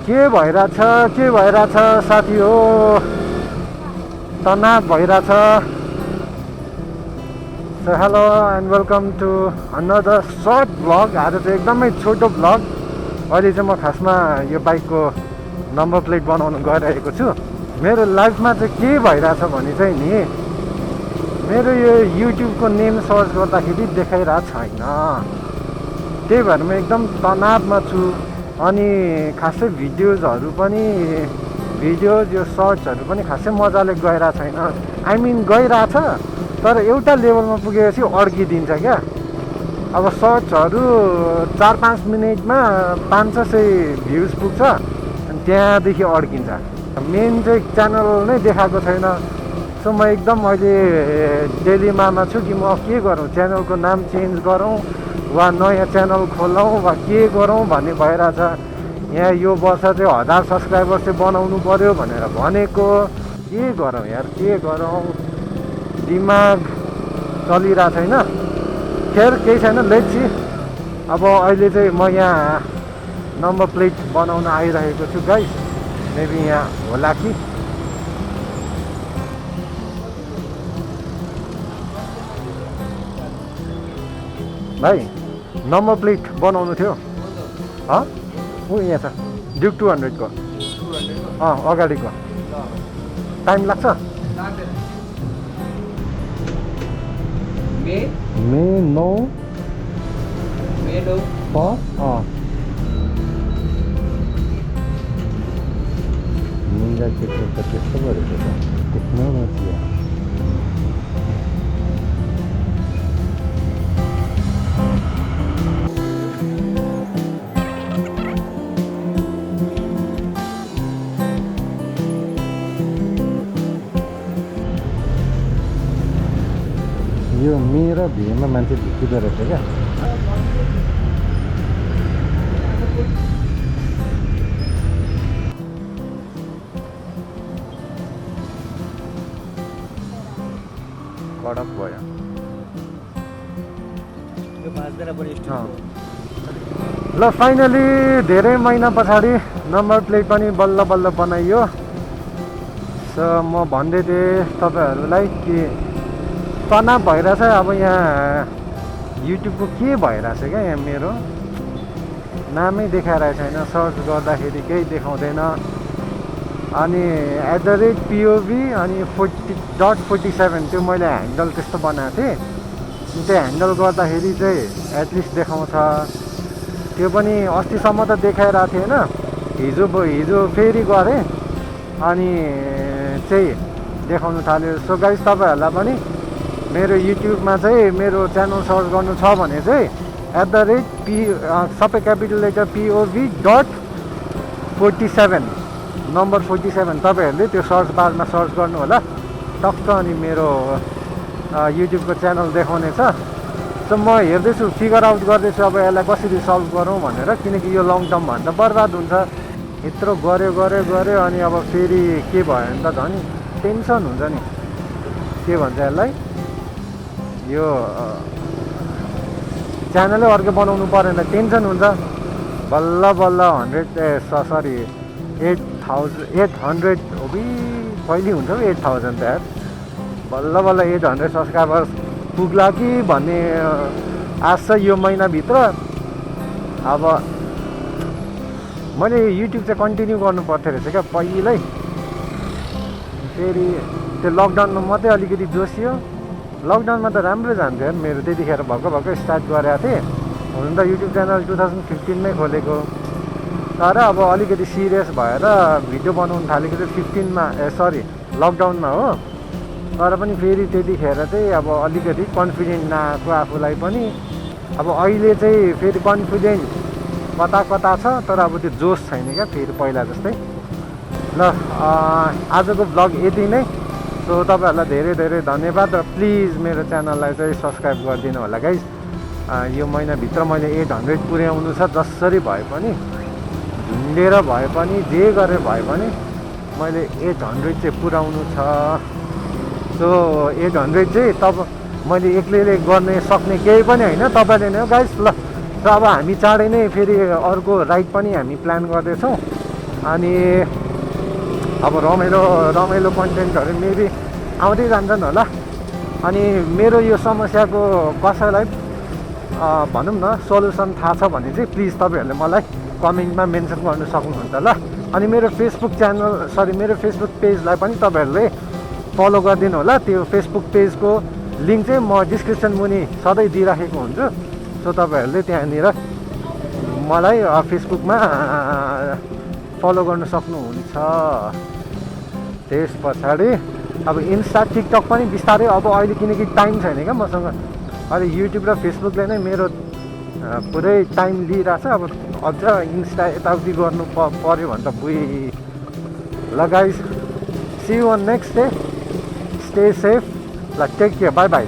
के भइरहेछ साथी हो, तनाव भइरहेछ। So hello and welcome to another short vlog. आज चाहिँ एकदमै छोटो भ्लग। अहिले चाहिँ म खासमा यो बाइकको नम्बर प्लेट बनाउनु गइरहेको छु। मेरो लाइफमा चाहिँ के भइरहेछ भने चाहिँ नि, मेरो यो युट्युबको नेम सर्च गर्दाखेरि देखाइरहेको छैन। त्यही भएर म एकदम तनावमा छु। अनि खासै भिडियोज यो सर्ट्सहरू पनि खासै मजाले गइरहेको छैन। आई मिन गइरहेछ, तर एउटा लेभलमा पुगेपछि अड्किदिन्छ क्या। अब सर्ट्सहरू 4-5 मिनटमा 500 भ्युज पुग्छ, अनि त्यहाँदेखि अड्किन्छ। मेन चाहिँ च्यानल नै देखाएको छैन। सो म एकदम अहिले डिलेमामा छु कि म के गरौँ, च्यानलको नाम चेन्ज गरौँ वा नयाँ च्यानल खोलौँ वा के गरौँ भन्ने भइरहेछ। यहाँ यो वर्ष चाहिँ 1000 सब्सक्राइबर चाहिँ बनाउनु पर्यो भनेर भनेको। के गरौँ यार, के गरौँ, दिमाग चलिरहेको छैन। खेर केही छैन, लेट्स सी। अब अहिले चाहिँ म यहाँ नम्बर प्लेट बनाउन आइरहेको छु गाइस। मेबी यहाँ होला कि। भाइ नम्बर प्लेट बनाउनु थियो। ऊ यहाँ छ ड्युक 200 को। अगाडिको टाइम लाग्छ। मे 9 त्यस्तो गरेको छ। यो मेरो भिडमा मान्छे ढुकिँदो रहेछ क्या। कडक भयो। ल फाइनली धेरै महिना पछाडि नम्बर प्लेट पनि बल्ल बल्ल बनाइयो। सो म भन्दै थिएँ तपाईँहरूलाई कि तनाव भइरहेछ। अब यहाँ युट्युबको के भइरहेछ क्या, यहाँ मेरो नामै देखाइरहेको छैन। सर्च गर्दाखेरि केही देखाउँदैन। अनि @POV अनि 40.47 त्यो मैले ह्यान्डल त्यस्तो बनाएको थिएँ। त्यो ह्यान्डल गर्दाखेरि चाहिँ एटलिस्ट देखाउँछ। त्यो पनि अस्तिसम्म त देखाइरहेको थिएन। हिजो फेरि गरेँ अनि चाहिँ देखाउनु थाल्यो। सो गाइस, तपाईँहरूलाई पनि मेरो युट्युबमा चाहिँ मेरो च्यानल सर्च गर्नु छ भने चाहिँ सबै क्यापिटल लेटर POV.47 नम्बर 47 तपाईँहरूले त्यो सर्च बारमा सर्च गर्नु होला टक्क। अनि मेरो युट्युबको च्यानल देखाउनेछ। सो म हेर्दैछु, फिगर आउट गर्दैछु अब यसलाई कसरी सल्भ गरौँ भनेर। किनकि यो लङ टर्म भन्दा बर्बाद हुन्छ। यत्रो गऱ्यो अनि अब फेरि के भयो भने त झन् टेन्सन हुन्छ नि। के भन्छ यसलाई, यो च्यानलै अर्को बनाउनु परेन, टेन्सन हुन्छ। बल्ल 800 कहिले हुन्छ 8000 त यार। बल्ल 800 सब्सक्राइबर पुग्ला कि भन्ने आश छ यो महिनाभित्र। अब मैले युट्युब चाहिँ कन्टिन्यू गर्नु पर्थ्यो रहेछ क्या पहिल्यै। फेरि त्यो लकडाउनमा मात्रै अलिकति जोसियो। लकडाउनमा त राम्रो जान्थ्यो यार मेरो। त्यतिखेर भर्खर स्टार्ट गरेको थिएँ। हुन त युट्युब च्यानल 2015मै खोलेको, तर अब अलिकति सिरियस भएर भिडियो बनाउनु थालेको चाहिँ 15मा लकडाउनमा हो। तर पनि फेरि त्यतिखेर चाहिँ अब अलिकति कन्फिडेन्ट नआएको आफूलाई पनि। अब अहिले चाहिँ फेरि कन्फिडेन्ट कता छ, तर अब त्यो जोस छैन क्या फेरि पहिला जस्तै। ल आजको भ्लग यति नै। सो तपाईँहरूलाई धेरै धेरै धन्यवाद। र प्लिज मेरो च्यानललाई चाहिँ सब्सक्राइब गरिदिनु होला गाइस। यो महिनाभित्र मैले 800 पुर्याउनु छ। जसरी भए पनि, झुन्डेर भए पनि, जे गरेर भए पनि मैले 800 चाहिँ पुर्याउनु छ। सो 800 चाहिँ मैले एक्लैले गर्ने सक्ने केही पनि होइन, तपाईँले नै हो गाइस। ल र अब हामी चाँडै नै फेरि अर्को राइड पनि हामी प्लान गर्दैछौँ। अनि अब रमाइलो रमाइलो कन्टेन्टहरू मेबी आउँदै जान्छन् होला। अनि मेरो यो समस्याको कसैलाई भनौँ न सल्युसन थाहा छ भने चाहिँ प्लिज तपाईँहरूले मलाई कमेन्टमा मेन्सन गर्नु सक्नुहुन्छ ल। अनि मेरो फेसबुक मेरो फेसबुक पेजलाई पनि तपाईँहरूले फलो गरिदिनु होला। त्यो फेसबुक पेजको लिङ्क चाहिँ म डिस्क्रिप्सन मुनि सधैँ दिइराखेको हुन्छु। सो तपाईँहरूले त्यहाँनिर मलाई फेसबुकमा फलो गर्न सक्नुहुन्छ। त्यस पछाडि अब इन्स्टा टिकटक पनि बिस्तारै अब अहिले किनकि टाइम छैन क्या मसँग। अहिले युट्युब र फेसबुकले नै मेरो पुरै टाइम लिइरहेछ। अब अझ इन्स्टा यताउति गर्नु पऱ्यो भने त बुई ल guys, see you on next day, stay safe, ल टेक केयर, बाई बाई।